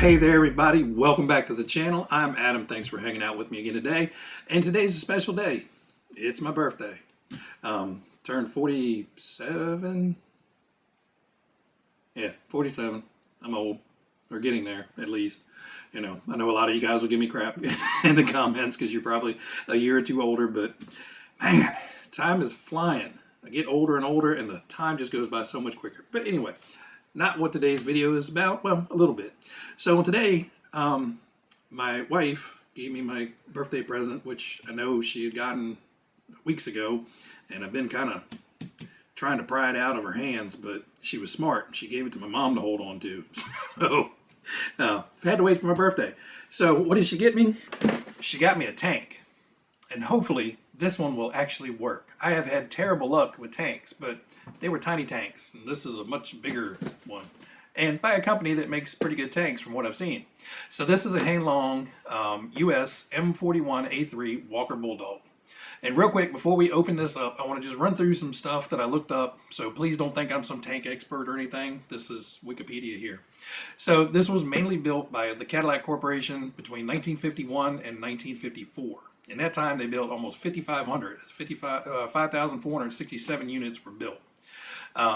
Hey there everybody, welcome back to the channel. I'm Adam, thanks for hanging out with me again today. And today's a special day. It's my birthday. Turned 47. Yeah, 47. I'm old, or getting there at least. You know, I know a lot of you guys will give me crap in the comments because you're probably a year or two older, but man, time is flying. I get older and older and the time just goes by so much quicker. But anyway, not what today's video is about. Well, a little bit. So today, my wife gave me my birthday present, which I know she had gotten weeks ago, and I've been kind of trying to pry it out of her hands, but she was smart. She gave it to my mom to hold on to. So I've had to wait for my birthday. So what did she get me? She got me a tank, and hopefully this one will actually work. I have had terrible luck with tanks, but they were tiny tanks, and this is a much bigger one, and by a company that makes pretty good tanks from what I've seen. So this is a Heng Long US M41 A3 Walker Bulldog. And real quick, before we open this up, I want to just run through some stuff that I looked up, so please don't think I'm some tank expert or anything. This is Wikipedia here. So this was mainly built by the Cadillac Corporation between 1951 and 1954. In that time, they built almost 5,500. 5,467 units were built.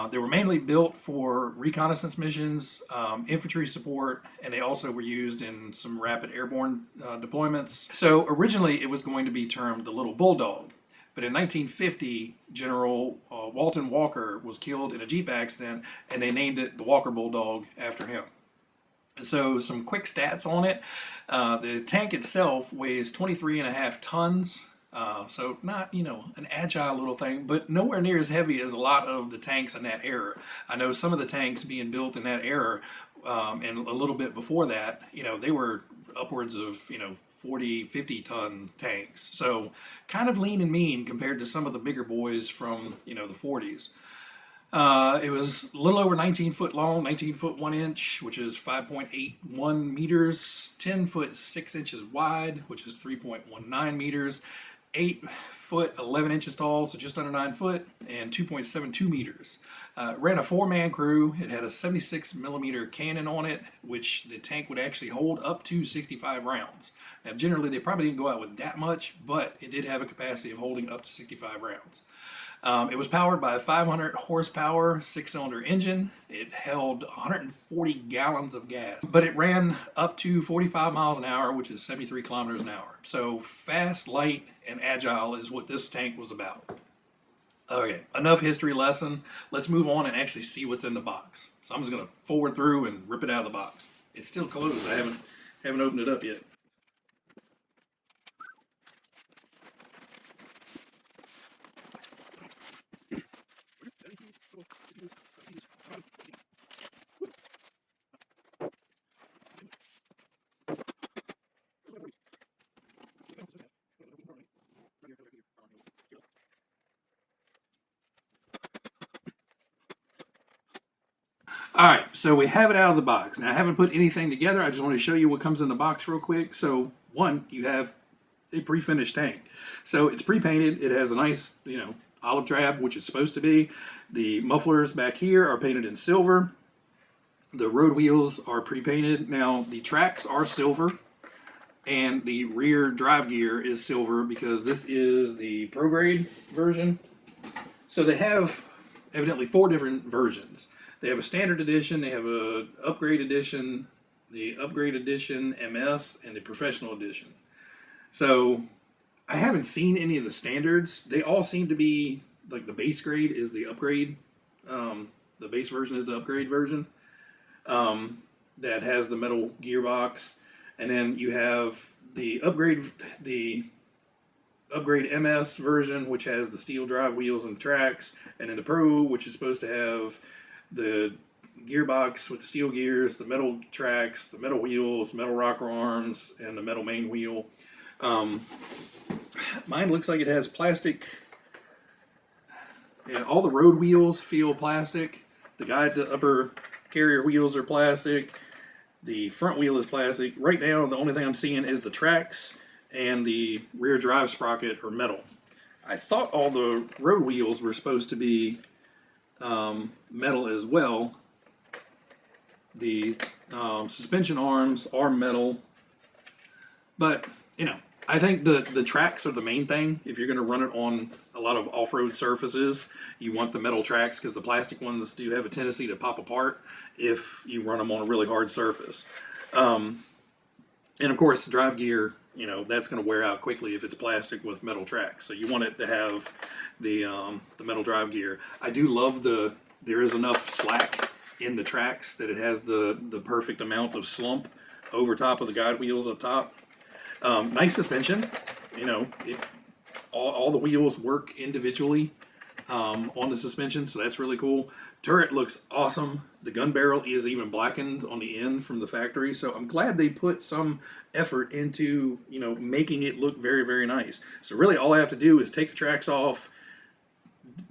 They were mainly built for reconnaissance missions, infantry support, and they also were used in some rapid airborne deployments. So originally it was going to be termed the Little Bulldog, but in 1950, General Walton Walker was killed in a Jeep accident, and they named it the Walker Bulldog after him. So some quick stats on it. The tank itself weighs 23.5 tons. So not, you know, an agile little thing, but nowhere near as heavy as a lot of the tanks in that era. I know some of the tanks being built in that era, and a little bit before that, you know, they were upwards of, 40, 50 ton tanks. So kind of lean and mean compared to some of the bigger boys from, the 40s. It was a little over 19 foot long, 19 foot 1 inch, which is 5.81 meters, 10 foot 6 inches wide, which is 3.19 meters, 8 foot 11 inches tall, so just under 9 foot, and 2.72 meters. Ran a 4-man crew. It had a 76 millimeter cannon on it, which the tank would actually hold up to 65 rounds. Now, generally, they probably didn't go out with that much, but it did have a capacity of holding up to 65 rounds. It was powered by a 500 horsepower 6-cylinder engine. It held 140 gallons of gas, but it ran up to 45 miles an hour, which is 73 kilometers an hour. So fast, light, and agile is what this tank was about. Okay, enough history lesson. Let's move on and actually see what's in the box. So I'm just going to forward through and rip it out of the box. It's still closed. I haven't opened it up yet. Alright, so we have it out of the box. Now, I haven't put anything together. I just want to show you what comes in the box real quick. So, one, you have a pre-finished tank. So, it's pre-painted. It has a nice, olive drab, which it's supposed to be. The mufflers back here are painted in silver. The road wheels are pre-painted. Now, the tracks are silver, and the rear drive gear is silver because this is the Pro Grade version. So, they have evidently 4 different versions. They have a standard edition, they have a upgrade edition, the upgrade edition MS, and the professional edition. So I haven't seen any of the standards. They all seem to be like the base grade is the upgrade. The base version is the upgrade version that has the metal gearbox, and then you have the upgrade MS version, which has the steel drive wheels and tracks, and then the Pro, which is supposed to have the gearbox with the steel gears, the metal tracks, the metal wheels, metal rocker arms, and the metal main wheel. Mine looks like it has plastic. Yeah, all the road wheels feel plastic. The upper carrier wheels are plastic. The front wheel is plastic. Right now, the only thing I'm seeing is the tracks and the rear drive sprocket are metal. I thought all the road wheels were supposed to be metal as well. The Suspension arms are metal, but you know, I think the tracks are the main thing. If you're going to run it on a lot of off-road surfaces, you want the metal tracks because the plastic ones do have a tendency to pop apart if you run them on a really hard surface. And of course, drive gear, you know, that's going to wear out quickly if it's plastic with metal tracks. So you want it to have the metal drive gear. I do love there is enough slack in the tracks that it has the perfect amount of slump over top of the guide wheels up top. Nice suspension, you know, all the wheels work individually on the suspension, so that's really cool. Turret looks awesome. The gun barrel is even blackened on the end from the factory, so I'm glad they put some effort into, you know, making it look very, very nice. So really all I have to do is take the tracks off,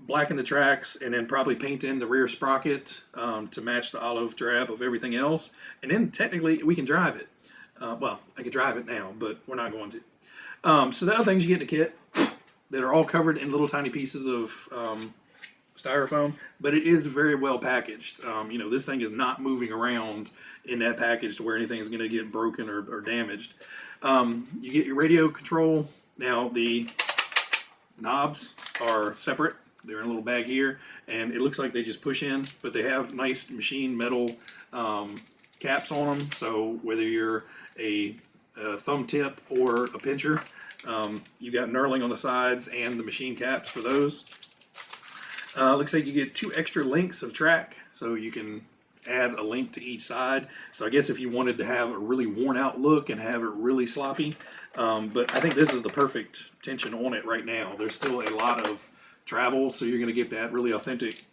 blacken the tracks, and then probably paint in the rear sprocket to match the olive drab of everything else, and then technically we can drive it. Well, I could drive it now, but we're not going to. So the other things you get in the kit that are all covered in little tiny pieces of styrofoam, but it is very well packaged. You know, this thing is not moving around in that package to where anything is going to get broken or damaged. You get your radio control. Now the knobs are separate. They're in a little bag here, and it looks like they just push in, but they have nice machine metal caps on them. So whether you're a thumb tip or a pincher, you got knurling on the sides and the machine caps for those. Looks like you get 2 extra links of track, so you can add a link to each side. So I guess if you wanted to have a really worn out look and have it really sloppy, but I think this is the perfect tension on it right now. There's still a lot of travel, so you're going to get that really authentic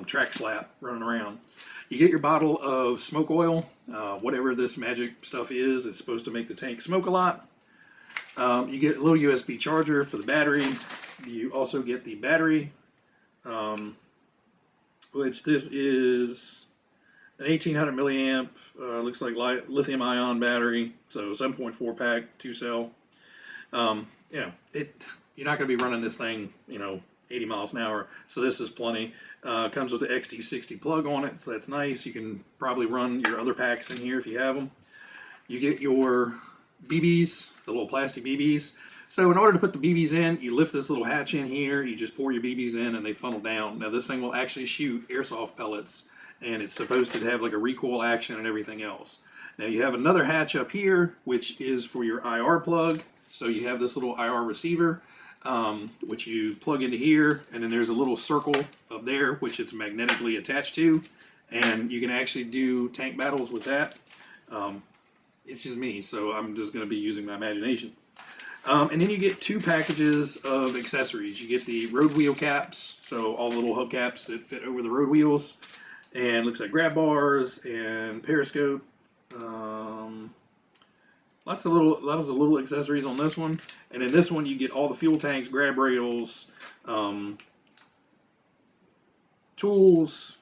track slap running around. You get your bottle of smoke oil, whatever this magic stuff is. It's supposed to make the tank smoke a lot. You get a little USB charger for the battery. You also get the battery, which this is an 1800 milliamp, looks like lithium ion battery, so 7.4 pack, 2 cell. You know, you're not going to be running this thing, you know, 80 miles an hour, so this is plenty. Comes with the XT60 plug on it, so that's nice. You can probably run your other packs in here if you have them. You get your BBs, the little plastic BBs. So in order to put the BBs in, you lift this little hatch in here, you just pour your BBs in and they funnel down. Now this thing will actually shoot airsoft pellets, and it's supposed to have like a recoil action and everything else. Now you have another hatch up here, which is for your IR plug. So you have this little IR receiver, which you plug into here, and then there's a little circle up there, which it's magnetically attached to, and you can actually do tank battles with that. It's just me, so I'm just going to be using my imagination. And then you get 2 packages of accessories. You get the road wheel caps, so all the little hubcaps that fit over the road wheels, and looks like grab bars and periscope. Lots of little accessories on this one. And in this one you get all the fuel tanks, grab rails, tools,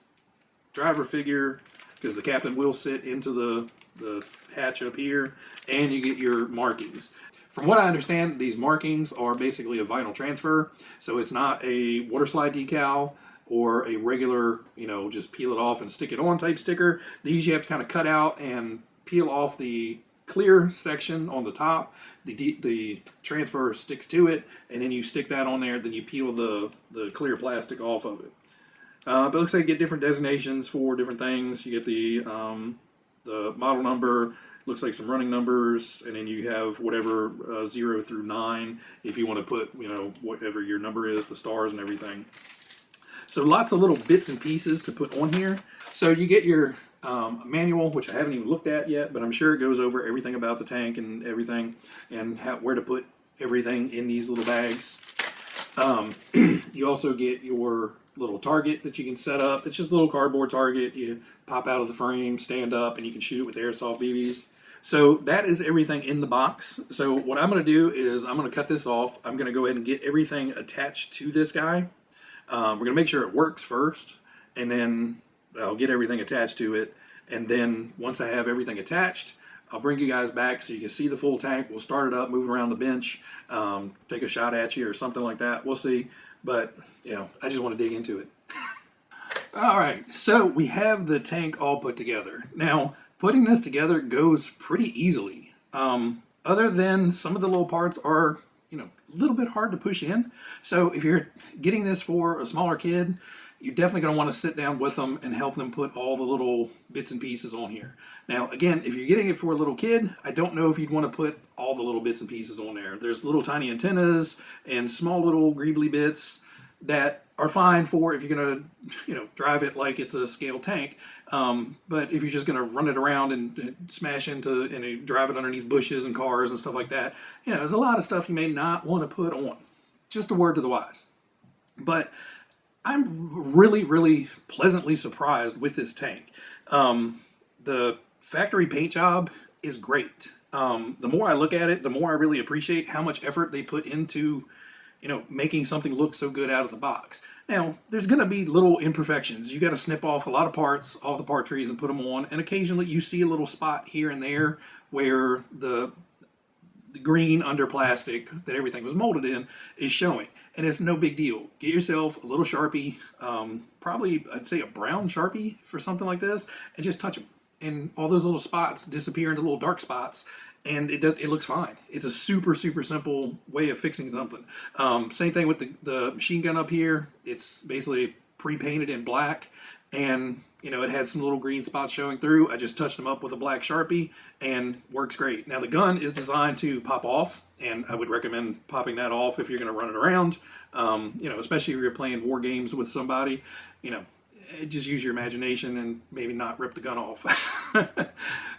driver figure, because the captain will sit into the hatch up here, and you get your markings. From what I understand, these markings are basically a vinyl transfer, so it's not a water slide decal or a regular, you know, just peel it off and stick it on type sticker. These you have to kind of cut out and peel off the clear section on the top. The transfer sticks to it, and then you stick that on there, then you peel the clear plastic off of it. But it looks like you get different designations for different things. You get the model number, looks like some running numbers, and then you have whatever 0 through 9 if you want to put, you know, whatever your number is, the stars and everything. So lots of little bits and pieces to put on here. So you get your manual, which I haven't even looked at yet, but I'm sure it goes over everything about the tank and everything, and where to put everything in these little bags. You also get your little target that you can set up. It's just a little cardboard target. You pop out of the frame, stand up, and you can shoot it with airsoft BBs. So that is everything in the box. So what I'm going to do is I'm going to cut this off. I'm going to go ahead and get everything attached to this guy. We're going to make sure it works first, and then I'll get everything attached to it. And then once I have everything attached, I'll bring you guys back so you can see the full tank. We'll start it up, move around the bench, take a shot at you or something like that. We'll see. But, you know, I just want to dig into it. All right, so we have the tank all put together. Now, Putting this together goes pretty easily. Other than some of the little parts are, you know, a little bit hard to push in. So if you're getting this for a smaller kid, you're definitely going to want to sit down with them and help them put all the little bits and pieces on here. Now, again, if you're getting it for a little kid, I don't know if you'd want to put all the little bits and pieces on there. There's little tiny antennas and small little greebly bits that are fine for if you're going to, you know, drive it like it's a scale tank. But if you're just going to run it around and smash into and drive it underneath bushes and cars and stuff like that, you know, there's a lot of stuff you may not want to put on. Just a word to the wise. But I'm really, really pleasantly surprised with this tank. The factory paint job is great. The more I look at it, the more I really appreciate how much effort they put into, you know, making something look so good out of the box. Now, there's going to be little imperfections. You got to snip off a lot of parts off the part trees and put them on, and occasionally you see a little spot here and there where the green under plastic that everything was molded in is showing, and it's no big deal. Get yourself a little Sharpie, probably I'd say a brown Sharpie for something like this, and just touch them, and all those little spots disappear into little dark spots, and it looks fine. It's a super simple way of fixing something. Same thing with the machine gun up here. It's basically pre-painted in black, and you know, it had some little green spots showing through. I just touched them up with a black Sharpie and works great. Now the gun is designed to pop off, and I would recommend popping that off if you're going to run it around. You know, especially if you're playing war games with somebody, you know, just use your imagination and maybe not rip the gun off.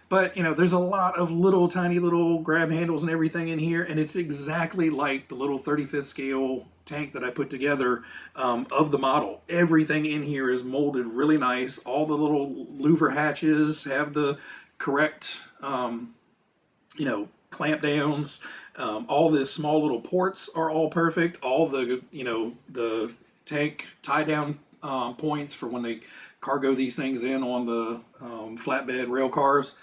But, you know, there's a lot of little tiny little grab handles and everything in here, and it's exactly like the little 35th scale tank that I put together of the model. Everything in here is molded really nice. All the little louver hatches have the correct, you know, clamp downs. All the small little ports are all perfect. All the, you know, the tank tie down points for when they cargo these things in on the flatbed rail cars.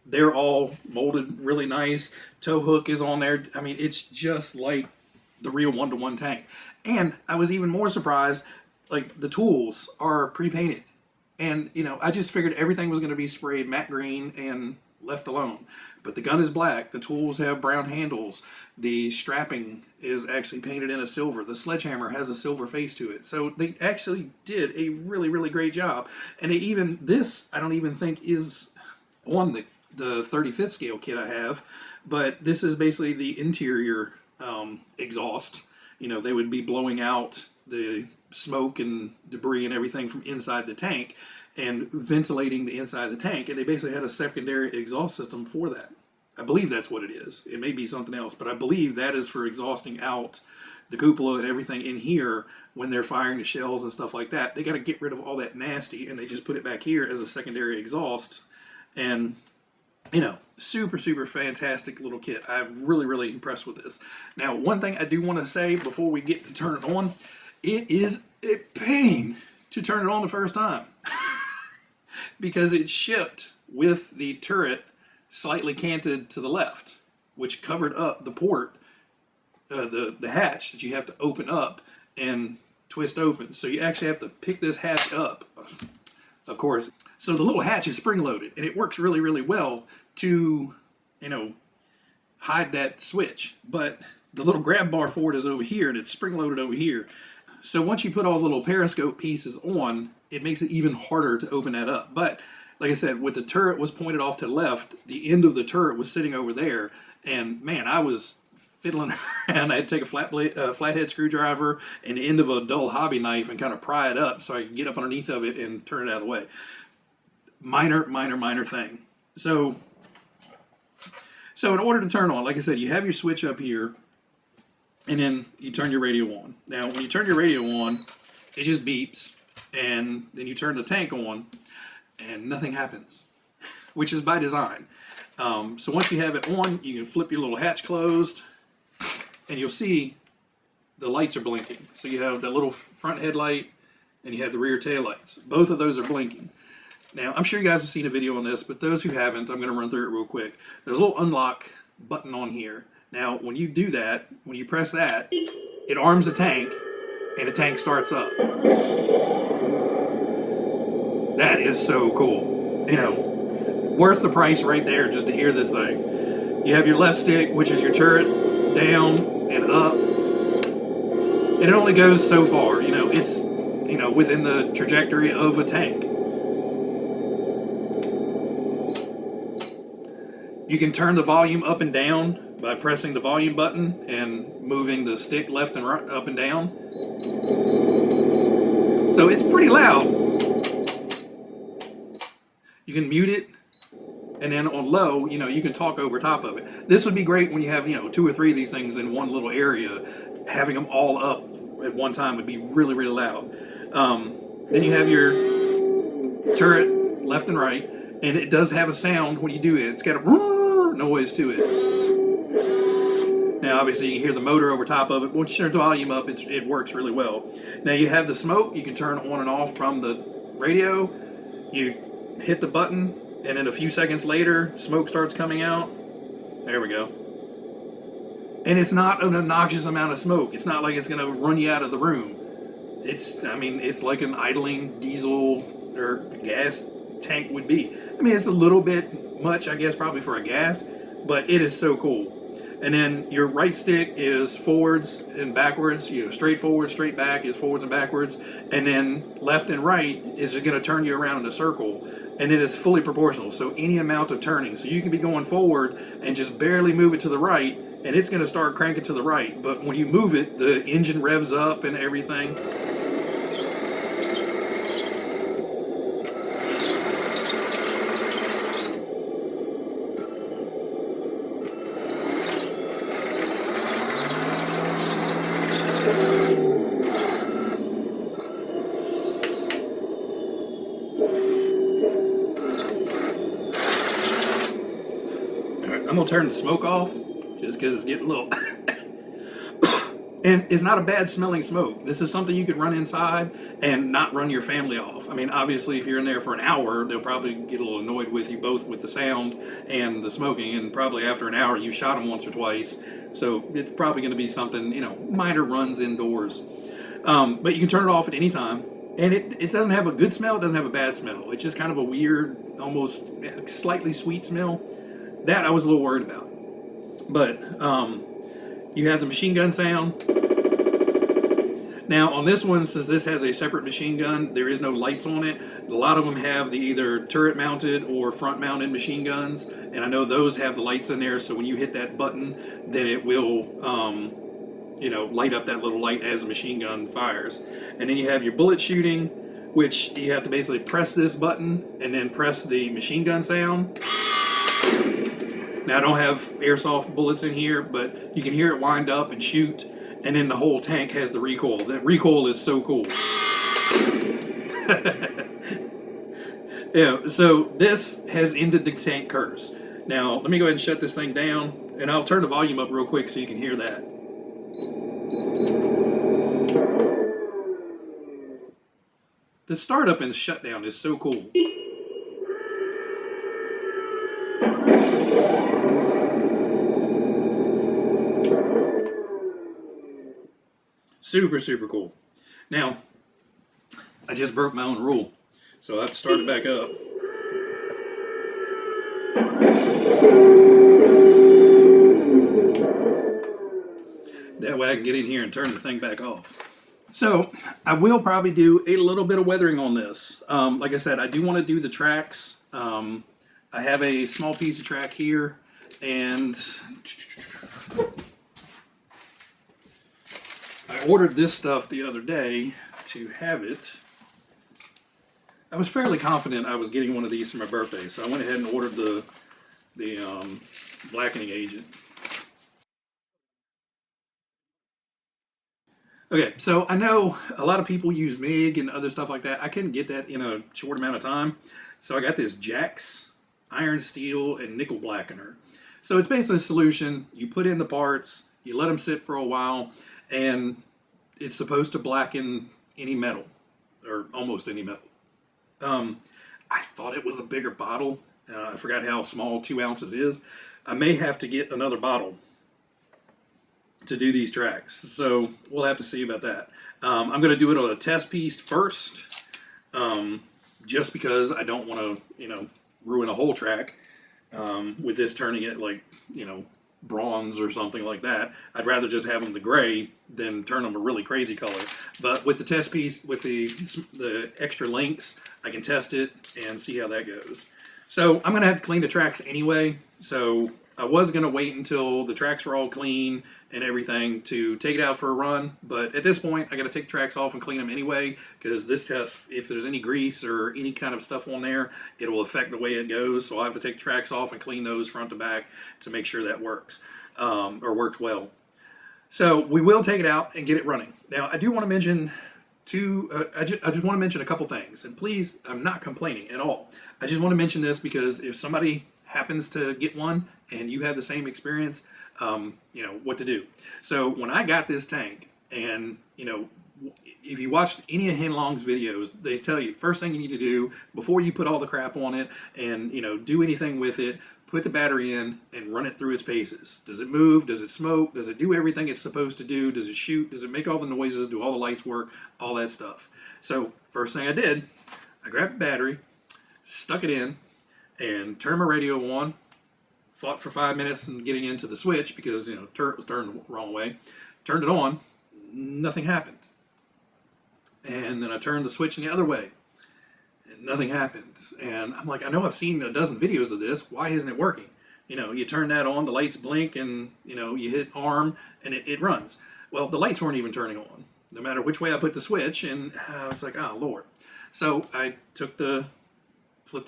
They're all molded really nice. Tow hook is on there. I mean, it's just like the real one-to-one tank. And I was even more surprised, like the tools are pre-painted. And, you know, I just figured everything was going to be sprayed matte green and left alone. But the gun is black. The tools have brown handles. The strapping is actually painted in a silver. The sledgehammer has a silver face to it. So they actually did a really great job. And this, I don't even think is on the 35th scale kit I have, but this is basically the interior exhaust. You know, they would be blowing out the smoke and debris and everything from inside the tank and ventilating the inside of the tank, and they basically had a secondary exhaust system for that. I believe that's what it is. It may be something else, but I believe that is for exhausting out the cupola and everything in here when they're firing the shells and stuff like that. They got to get rid of all that nasty, and they just put it back here as a secondary exhaust. And, you know, super fantastic little kit. I'm really impressed with this. Now, one thing I do want to say before we get to turn it on, it is a pain to turn it on the first time. Because it shipped with the turret slightly canted to the left, which covered up the port, the hatch that you have to open up and twist open. So you actually have to pick this hatch up, of course. So the little hatch is spring-loaded, and it works really well to, you know, hide that switch. But the little grab bar for it is over here, and it's spring-loaded over here. So once you put all the little periscope pieces on, it makes it even harder to open that up. But like I said, with the turret was pointed off to the left, the end of the turret was sitting over there, and man, I was fiddling around. I had to take a flathead screwdriver and the end of a dull hobby knife and kind of pry it up so I could get up underneath of it and turn it out of the way. Minor thing. So in order to turn on, like I said, you have your switch up here, and then you turn your radio on. Now, when you turn your radio on, it just beeps, and then you turn the tank on, and nothing happens, which is by design. So once you have it on, you can flip your little hatch closed, and you'll see the lights are blinking. So you have the little front headlight, and you have the rear tail lights. Both of those are blinking. Now, I'm sure you guys have seen a video on this, but those who haven't, I'm going to run through it real quick. There's a little unlock button on here. Now, when you do that, when you press that, it arms the tank, and the tank starts up. That is so cool. You know, worth the price right there just to hear this thing. You have your left stick, which is your turret, down and up, and it only goes so far. You know, it's, you know, within the trajectory of a tank. You can turn the volume up and down by pressing the volume button and moving the stick left and right, up and down. So it's pretty loud. You can mute it, and then on low, you know, you can talk over top of it. This would be great when you have, you know, 2 or 3 of these things in one little area. Having them all up at one time would be really, really loud. Then you have your turret left and right, and it does have a sound when you do it. It's got a noise to it. Now, obviously, you can hear the motor over top of it. Once you turn the volume up, it works really well. Now, you have the smoke. You can turn on and off from the radio. You hit the button, and then a few seconds later, smoke starts coming out. There we go. And it's not an obnoxious amount of smoke. It's not like it's going to run you out of the room. I mean, it's like an idling diesel or gas tank would be. I mean, it's a little bit much, I guess, probably for a gas, but it is so cool. And then your right stick is forwards and backwards. You know, straight forward, straight back is forwards and backwards. And then left and right is going to turn you around in a circle. And then it's fully proportional, so any amount of turning. So you can be going forward and just barely move it to the right, and it's going to start cranking to the right. But when you move it, the engine revs up and everything. I'm going to turn the smoke off just because it's getting a little... And it's not a bad smelling smoke. This is something you could run inside and not run your family off. I mean, obviously, if you're in there for an hour, they'll probably get a little annoyed with you, both with the sound and the smoking. And probably after an hour, you shot them once or twice. So it's probably going to be something, you know, minor runs indoors. But you can turn it off at any time. And it doesn't have a good smell. It doesn't have a bad smell. It's just kind of a weird, almost slightly sweet smell. That I was a little worried about. But you have the machine gun sound. Now on this one, since this has a separate machine gun, there is no lights on it. A lot of them have the either turret mounted or front mounted machine guns. And I know those have the lights in there, so when you hit that button, then it will you know, light up that little light as the machine gun fires. And then you have your bullet shooting, which you have to basically press this button and then press the machine gun sound. Now, I don't have airsoft bullets in here, but you can hear it wind up and shoot, and then the whole tank has the recoil. That recoil is so cool. Yeah, so this has ended the tank curse. Now, let me go ahead and shut this thing down, and I'll turn the volume up real quick so you can hear that. The startup and shutdown is so cool. Super, super cool. Now, I just broke my own rule, so I have to start it back up. That way I can get in here and turn the thing back off. So, I will probably do a little bit of weathering on this. Like I said, I do want to do the tracks. I have a small piece of track here, and I ordered this stuff the other day to have it. I was fairly confident I was getting one of these for my birthday, so I went ahead and ordered the blackening agent. Okay, so I know a lot of people use MIG and other stuff like that. I couldn't get that in a short amount of time, so I got this Jax iron, steel, and nickel blackener. So it's basically a solution. You put in the parts, you let them sit for a while, and it's supposed to blacken any metal, or almost any metal. I thought it was a bigger bottle. I forgot how small 2 ounces is. I may have to get another bottle to do these tracks, so we'll have to see about that. I'm going to do it on a test piece first, just because I don't want to, you know, ruin a whole track with this turning it like, you know, bronze or something like that. I'd rather just have them the gray than turn them a really crazy color. But with the test piece, with the extra links, I can test it and see how that goes. So I'm going to have to clean the tracks anyway. So I was going to wait until the tracks were all clean and everything to take it out for a run. But at this point, I got to take the tracks off and clean them anyway, because this test, if there's any grease or any kind of stuff on there, it will affect the way it goes. So I have to take the tracks off and clean those front to back to make sure that works, or works well. So we will take it out and get it running. Now, I do want to mention I just want to mention a couple things. And please, I'm not complaining at all. I just want to mention this because if somebody happens to get one and you have the same experience, you know what to do. So when I got this tank, and you know, if you watched any of Heng Long's videos, they tell you first thing you need to do before you put all the crap on it and, you know, do anything with it, put the battery in and run it through its paces. Does it move? Does it smoke? Does it do everything it's supposed to do? Does it shoot? Does it make all the noises? Do all the lights work? All that stuff. So first thing I did, I grabbed the battery, stuck it in, and turned my radio on. Fought for 5 minutes and getting into the switch because, you know, turret was turned the wrong way. Turned it on, nothing happened. And then I turned the switch in the other way, and nothing happened. And I'm like, I know I've seen a dozen videos of this. Why isn't it working? You know, you turn that on, the lights blink, and, you know, you hit arm, and it runs. Well, the lights weren't even turning on, no matter which way I put the switch, and I was like, oh, Lord. So I flipped the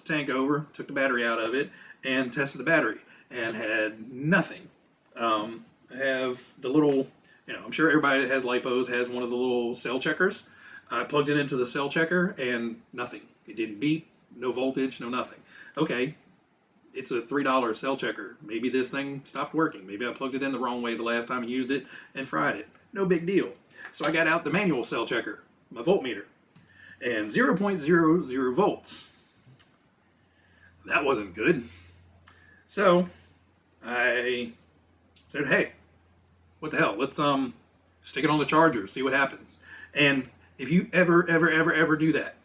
tank over, took the battery out of it, and tested the battery, and had nothing. I have the little, you know, I'm sure everybody that has LiPos has one of the little cell checkers. I plugged it into the cell checker and nothing. It didn't beep, no voltage, no nothing. Okay, it's a $3 cell checker. Maybe this thing stopped working. Maybe I plugged it in the wrong way the last time I used it and fried it. No big deal. So I got out the manual cell checker, my voltmeter, and 0.00 volts. That wasn't good. So I said, hey, what the hell? Let's stick it on the charger, see what happens. And if you ever do that,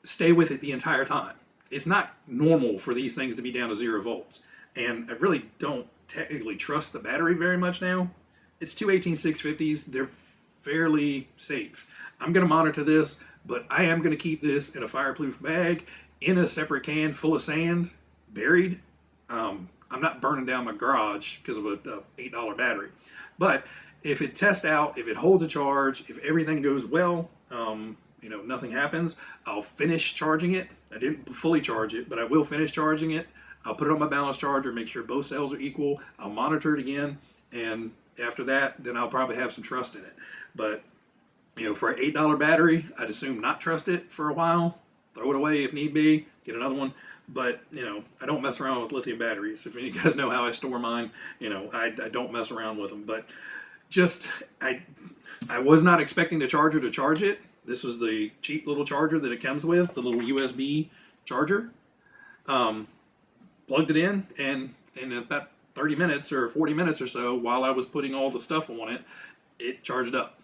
stay with it the entire time. It's not normal for these things to be down to 0 volts. And I really don't technically trust the battery very much now. It's two 18650s. They're fairly safe. I'm going to monitor this, but I am going to keep this in a fireproof bag in a separate can full of sand, buried. I'm not burning down my garage because of a $8 battery. But if it tests out, if it holds a charge, if everything goes well, you know, nothing happens, I'll finish charging it. I didn't fully charge it, but I will finish charging it. I'll put it on my balance charger, make sure both cells are equal. I'll monitor it again, and after that, then I'll probably have some trust in it. But, you know, for an $8 battery, I'd assume not trust it for a while. Throw it away if need be, get another one. But, you know, I don't mess around with lithium batteries. If you guys know how I store mine, you know, I don't mess around with them. But just, I was not expecting the charger to charge it. This is the cheap little charger that it comes with, the little USB charger. Plugged it in, and in about 30 minutes or 40 minutes or so, while I was putting all the stuff on it, it charged up.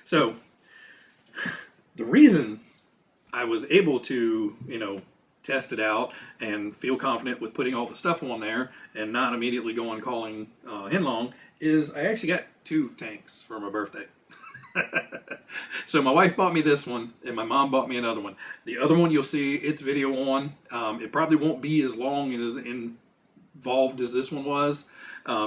So, the reason I was able to, you know, test it out and feel confident with putting all the stuff on there and not immediately going calling Heng Long is I actually got 2 tanks for my birthday. So my wife bought me this one and my mom bought me another one. The other one you'll see its video on. It probably won't be as long and as involved as this one was,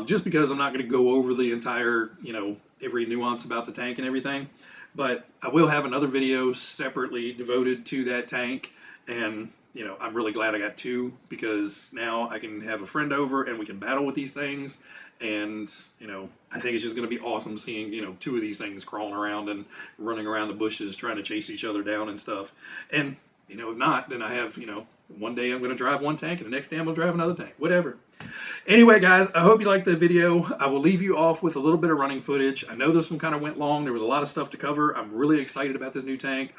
just because I'm not going to go over the entire, you know, every nuance about the tank and everything. But I will have another video separately devoted to that tank, and you know, I'm really glad I got 2 because now I can have a friend over and we can battle with these things. And you know, I think it's just going to be awesome seeing, you know, 2 of these things crawling around and running around the bushes trying to chase each other down and stuff. And you know, if not, then I have, you know, one day I'm going to drive one tank and the next day I'm going to drive another tank, whatever. Anyway, guys, I hope you liked the video. I will leave you off with a little bit of running footage. I know this one kind of went long. There was a lot of stuff to cover. I'm really excited about this new tank.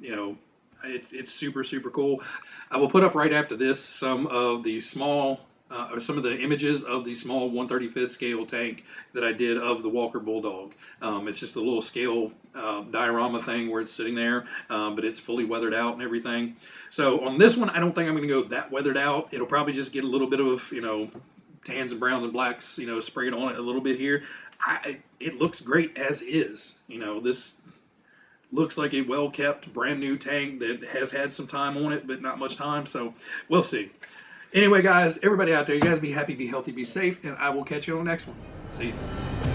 You know, it's super, super cool. I will put up right after this some of the small some of the images of the small 1/35th scale tank that I did of the Walker Bulldog. It's just a little scale diorama thing where it's sitting there, but it's fully weathered out and everything. So on this one, I don't think I'm going to go that weathered out. It'll probably just get a little bit of, tans and browns and blacks, sprayed on it a little bit here. It looks great as is. This looks like a well-kept, brand new tank that has had some time on it, but not much time, so we'll see. Anyway, guys, everybody out there, you guys be happy, be healthy, be safe, and I will catch you on the next one. See you.